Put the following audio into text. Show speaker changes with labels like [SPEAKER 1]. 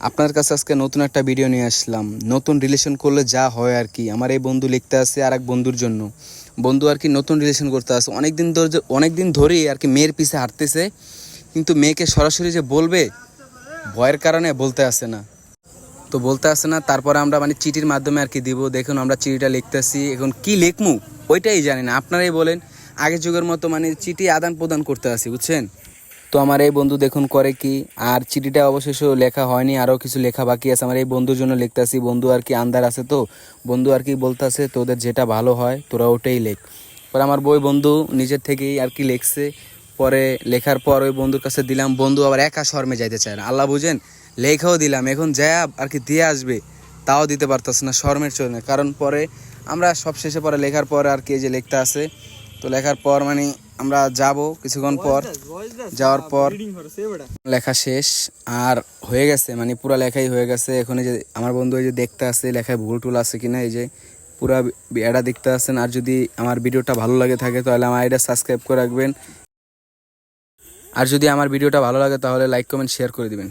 [SPEAKER 1] আপনার কাছে আজকে নতুন একটা ভিডিও নিয়ে আসলাম। নতুন রিলেশন করলে যা হয় আর কি। আমার এই বন্ধু লিখতে আছে আর এক বন্ধুর জন্য। বন্ধু আর কি নতুন রিলেশন করতে আছে, অনেক দিন ধরেই আর কি মেয়ের পিছে হাঁটতেছে, কিন্তু মেয়েকে সরাসরি যে বলবে ভয়ের কারণে বলতে আসে না। তো বলতে আসে না, তারপরে আমরা মানে চিঠির মাধ্যমে আর কি দিব। দেখুন আমরা চিঠিটা লিখতেছি, এখন কি লিখমু ওইটাই জানি না। আপনারাই বলেন। আগের যুগের মতো মানে চিঠি আদান প্রদান করতে আসি, বুঝছেন? তো আমার এই বন্ধু দেখুন করে কি। আর চিঠিটা অবশেষে লেখা হয়নি, আরও কিছু লেখা বাকি আছে। আমার এই বন্ধুর জন্য লিখতেছি। বন্ধু আর কি আন্দার আছে, তো বন্ধু আর কি বলতেছে তোদের যেটা ভালো হয় তোরা ওটাই লেখ। পরে আমার বই বন্ধু নিজের থেকেই আর কি লিখছে। পরে লেখার পর ওই বন্ধুর কাছে দিলাম। বন্ধু আবার একা শর্মে যাইতে চায় না, আল্লাহ বুঝেন। লেখাও দিলাম, এখন যা আর কি দিয়ে আসবে তাও দিতে পারতেছে না শর্মের জন্য। কারণ পরে আমরা সব শেষে পরে লেখার পর আর কি যে লিখতে আছে। তো লেখার পর মানে আমরা যাব কিছুক্ষণ পর। যাওয়ার পর লেখা শেষ আর হয়ে গেছে, মানে পুরা লেখাই হয়ে গেছে। এখন এই যে আমার বন্ধু এই যে দেখতে আছে লেখায় ভুল টুল আছে কিনা, এই যে পুরা এটা দেখতে আছেন। আর যদি আমার ভিডিওটা ভালো লাগে থাকে তাহলে আমার এটা সাবস্ক্রাইব করে রাখবেন। আর যদি আমার ভিডিওটা ভালো লাগে তাহলে লাইক কমেন্ট শেয়ার করে দিবেন।